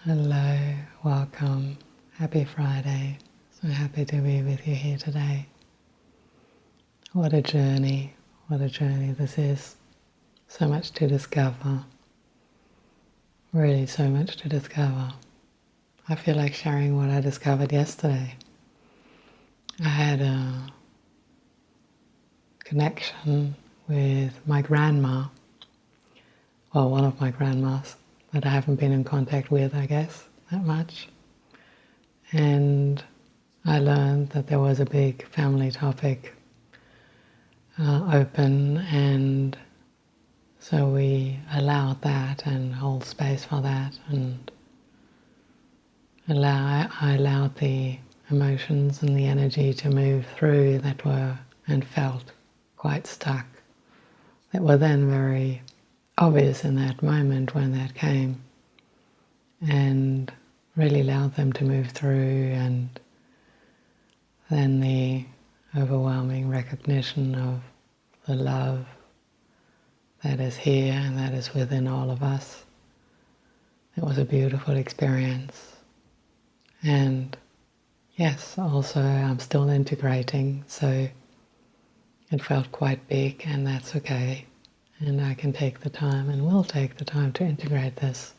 Hello, welcome. Happy Friday. So happy to be with you here today. What a journey this is. So much to discover. Really so much to discover. I feel like sharing what I discovered yesterday. I had a connection with my grandma. Well, one of my grandmas that I haven't been in contact with, I guess, that much. And I learned that there was a big family topic open, and so we allowed that and hold space for that, and I allowed the emotions and the energy to move through that were and felt quite stuck, that were then very obvious in that moment when that came, and really allowed them to move through, and then the overwhelming recognition of the love that is here and that is within all of us. It was a beautiful experience. And yes, also I'm still integrating, so it felt quite big, and that's okay. And I can take the time and will take the time to integrate this.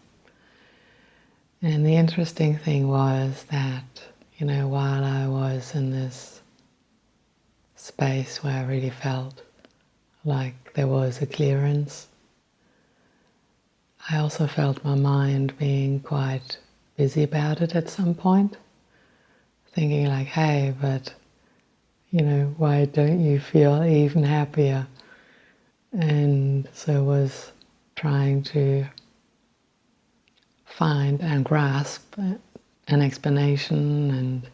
And the interesting thing was that, while I was in this space where I really felt like there was a clearance, I also felt my mind being quite busy about it at some point, thinking like, hey, but why don't you feel even happier? And so I was trying to find and grasp an explanation and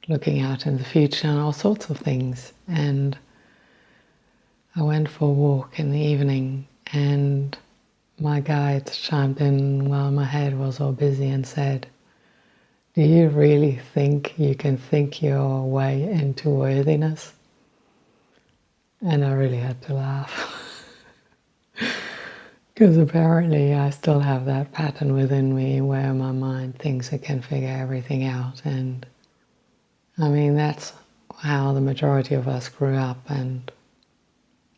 looking out in the future and all sorts of things. And I went for a walk in the evening, and my guide chimed in while my head was all busy and said, "Do you really think you can think your way into worthiness?" And I really had to laugh. Because apparently I still have that pattern within me where my mind thinks it can figure everything out. And I mean, that's how the majority of us grew up. And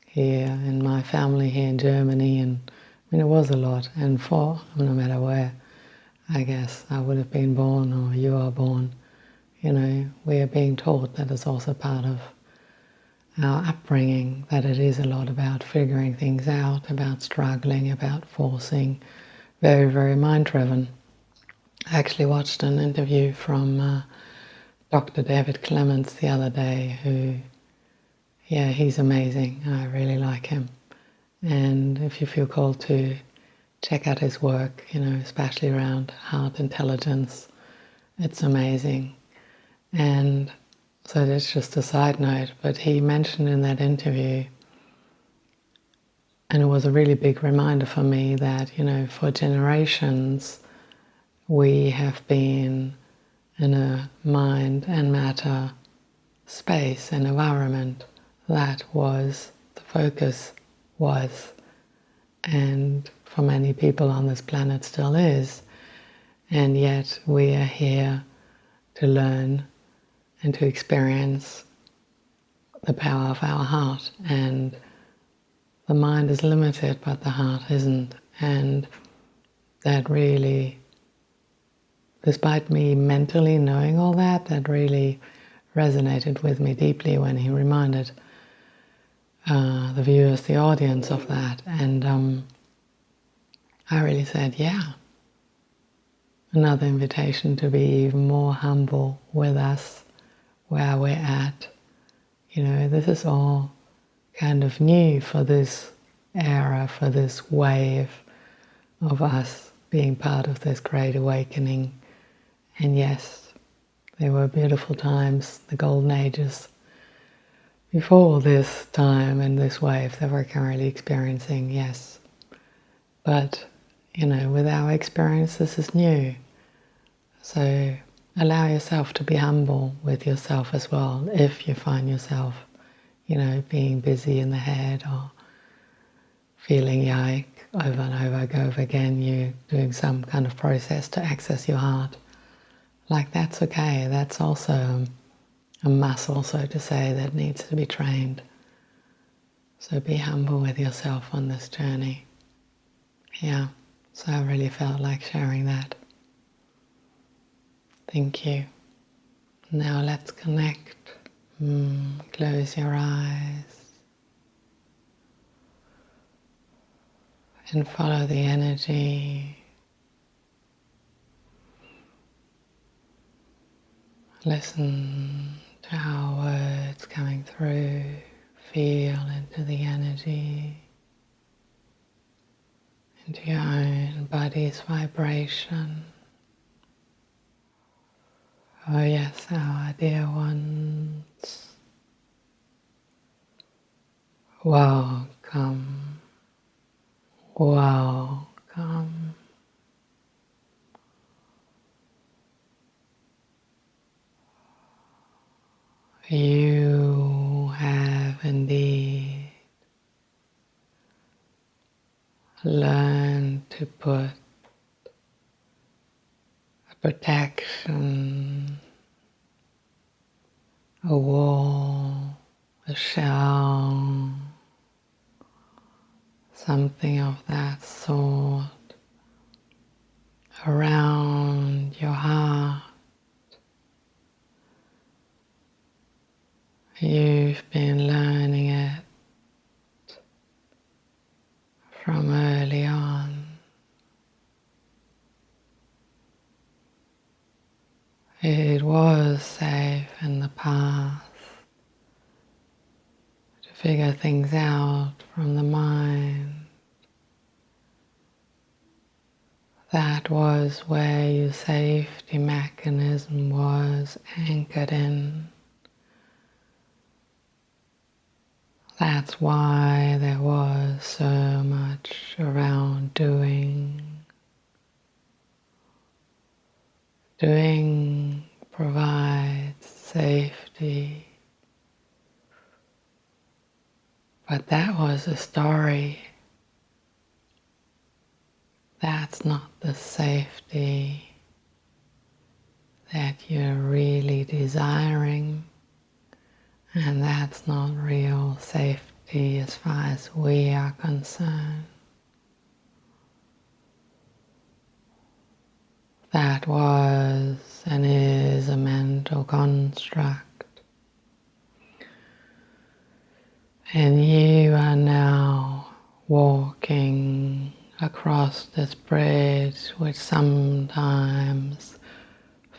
here in my family here in Germany, and I mean, it was a lot. And no matter where, I guess I would have been born or you are born, we are being taught that it's also part of our upbringing, that it is a lot about figuring things out, about struggling, about forcing, very, very mind-driven. I actually watched an interview from Dr. David Clements the other day, who, he's amazing. I really like him. And if you feel called to check out his work, especially around heart intelligence, it's amazing. And so that's just a side note, but he mentioned in that interview, and it was a really big reminder for me that, for generations, we have been in a mind and matter space and environment that was, the focus was, and for many people on this planet still is, and yet we are here to learn and to experience the power of our heart. And the mind is limited, but the heart isn't. And that really, despite me mentally knowing all that, that really resonated with me deeply when he reminded the viewers, the audience, of that. And I really said, yeah, another invitation to be even more humble with us, where we're at. This is all kind of new for this era, for this wave of us being part of this great awakening. And yes, there were beautiful times, the golden ages, before this time and this wave that we're currently experiencing, yes. But, with our experience, this is new. So allow yourself to be humble with yourself as well, if you find yourself, being busy in the head or feeling yike over and over again you're doing some kind of process to access your heart. Like, that's okay. That's also a muscle, so to say, that needs to be trained. So be humble with yourself on this journey. Yeah, so I really felt like sharing that. Thank you. Now let's connect. Close your eyes and follow the energy. Listen to our words coming through. Feel into the energy, into your own body's vibration. Oh yes, our dear ones, welcome, welcome. You have indeed learned to put a protection, a wall, a shell, something of that sort around your heart. You've been learning it from early on. It was safe in the past to figure things out from the mind. That was where your safety mechanism was anchored in. That's why there was so much around doing. Doing provides safety. But that was a story. That's not the safety that you're really desiring. And that's not real safety as far as we are concerned. That was and is a mental construct. And you are now walking across this bridge, which sometimes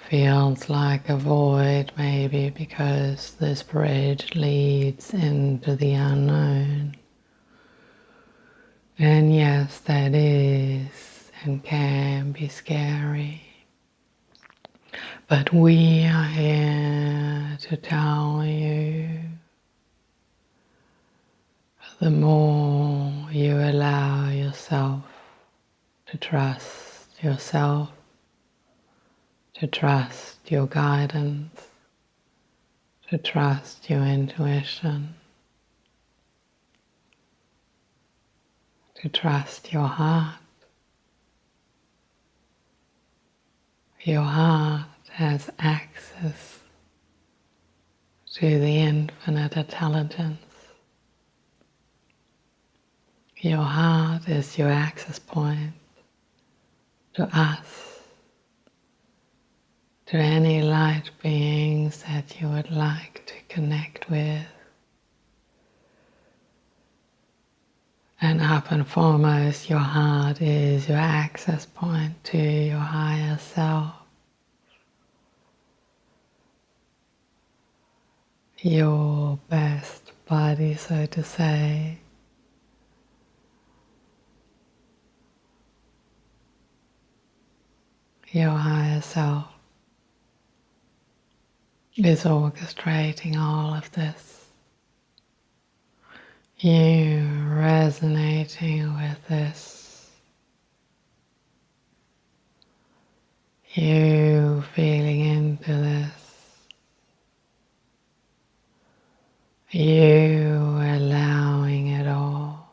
feels like a void, maybe because this bridge leads into the unknown. And yes, that is and can be scary. But we are here to tell you, the more you allow yourself to trust yourself, to trust your guidance, to trust your intuition, to trust your heart. Your heart has access to the infinite intelligence. Your heart is your access point to us, to any light beings that you would like to connect with. And up and foremost, your heart is your access point to your higher self. Your best body, so to say. Your higher self is orchestrating all of this. You resonating with this. You feeling into this. You allowing it all.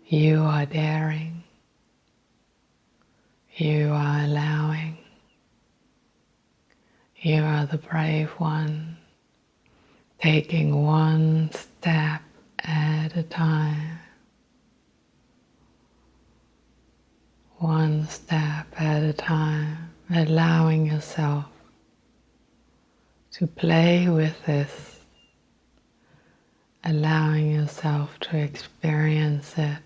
You You are allowing. You are the brave one, taking one step at a time. One step at a time, allowing yourself to play with this, allowing yourself to experience it.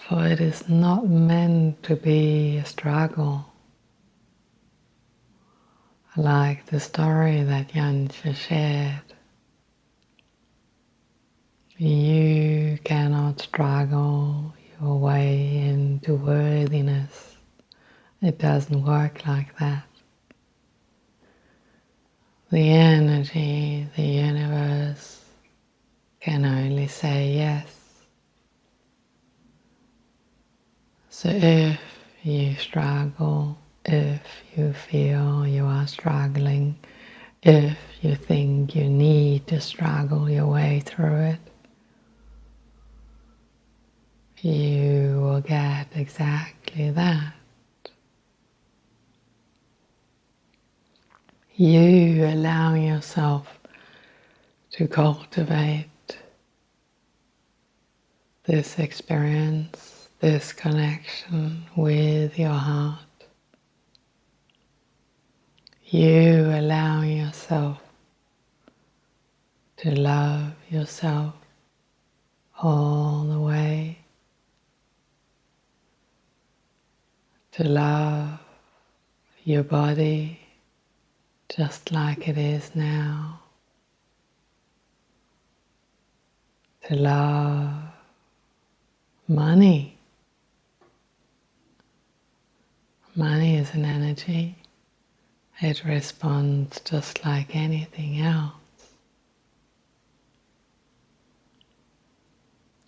For it is not meant to be a struggle. Like the story that Jantje shared. You cannot struggle your way into worthiness. It doesn't work like that. The energy, the universe can only say yes. So if you struggle, if you feel you are struggling, if you think you need to struggle your way through it, you will get exactly that. You allowing yourself to cultivate this experience, this connection with your heart. You allowing yourself to love yourself all the way, to love your body just like it is now, to love money. Money is an energy. It responds just like anything else.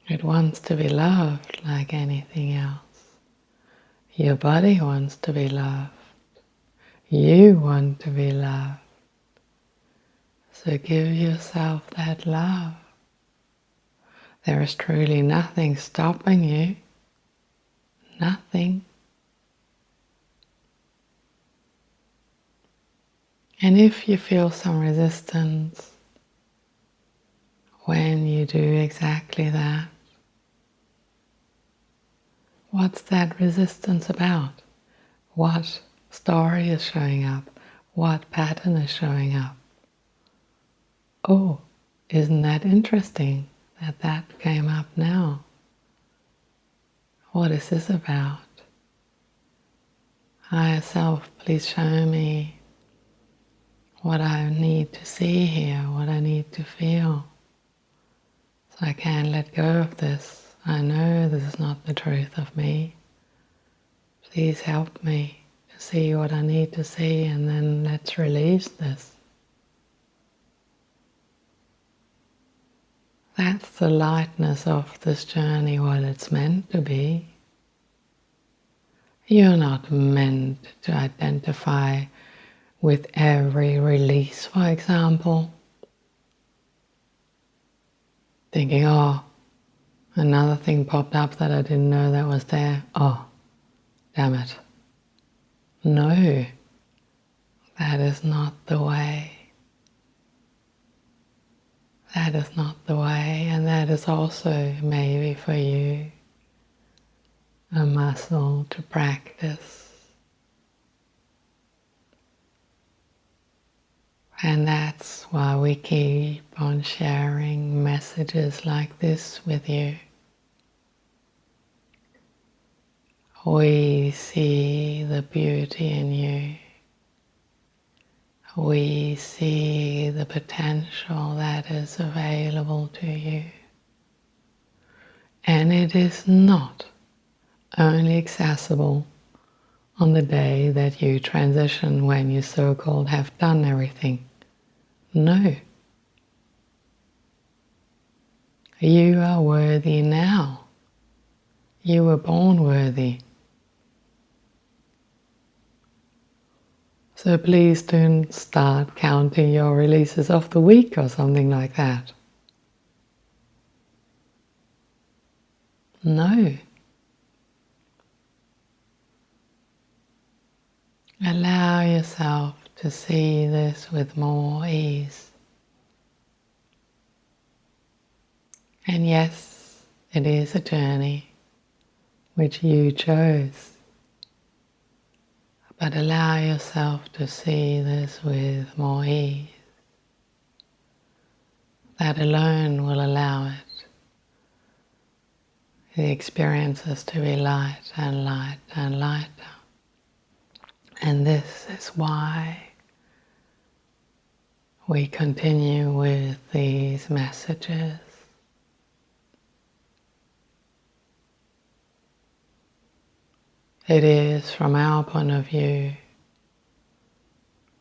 It wants to be loved like anything else. Your body wants to be loved. You want to be loved. So give yourself that love. There is truly nothing stopping you. Nothing. And if you feel some resistance when you do exactly that, what's that resistance about? What story is showing up? What pattern is showing up? Oh, isn't that interesting that that came up now? What is this about? Higher self, please show me what I need to see here, what I need to feel, so I can let go of this. I know this is not the truth of me. Please help me to see what I need to see, and then let's release this. That's the lightness of this journey, what it's meant to be. You're not meant to identify with every release, for example. Thinking, oh, another thing popped up that I didn't know that was there. Oh, damn it. No, that is not the way. That is not the way, and that is also maybe for you a muscle to practice. And that's why we keep on sharing messages like this with you. We see the beauty in you. We see the potential that is available to you. And it is not only accessible on the day that you transition, when you so-called have done everything. No. You are worthy now. You were born worthy. So please don't start counting your releases of the week or something like that. No. Allow yourself to see this with more ease. And yes, it is a journey which you chose. But allow yourself to see this with more ease. That alone will allow it, the experiences to be light and light and lighter. And this is why we continue with these messages. It is, from our point of view,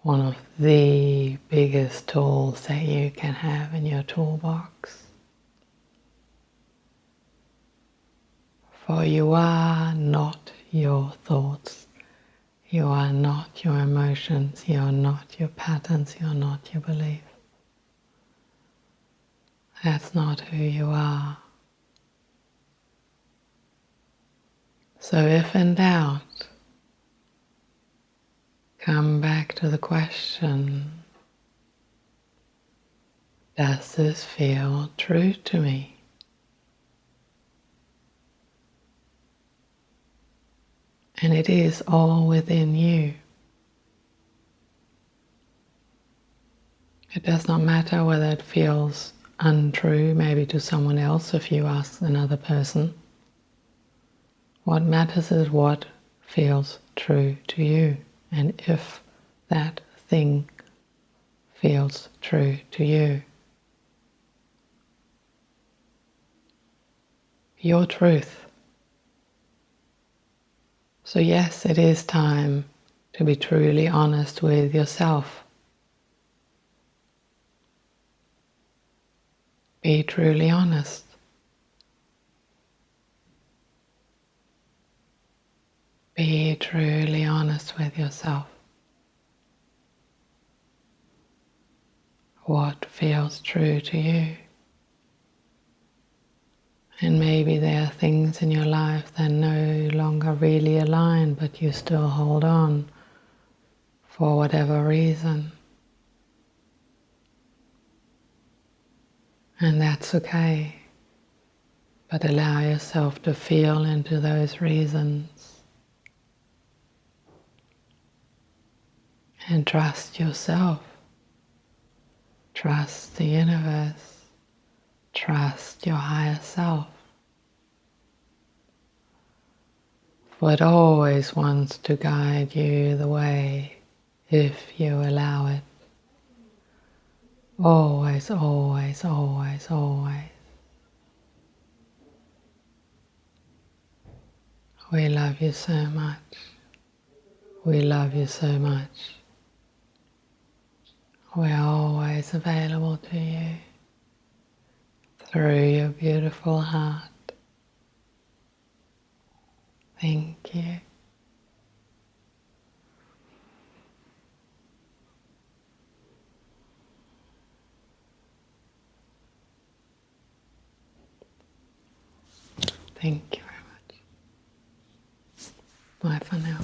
one of the biggest tools that you can have in your toolbox. For you are not your thoughts. You are not your emotions. You are not your patterns. You are not your beliefs. That's not who you are. So if in doubt, come back to the question, does this feel true to me? And it is all within you. It does not matter whether it feels untrue, maybe to someone else if you ask another person. What matters is what feels true to you, and if that thing feels true to you. Your truth. So yes, it is time to be truly honest with yourself. Be truly honest. Be truly honest with yourself. What feels true to you? And maybe there are things in your life that no longer really align, but you still hold on for whatever reason. And that's okay. But allow yourself to feel into those reasons. And trust yourself. Trust the universe. Trust your higher self. For it always wants to guide you the way if you allow it. Always, always, always, always. We love you so much. We love you so much. We're always available to you through your beautiful heart. Thank you. Thank you very much. Bye for now.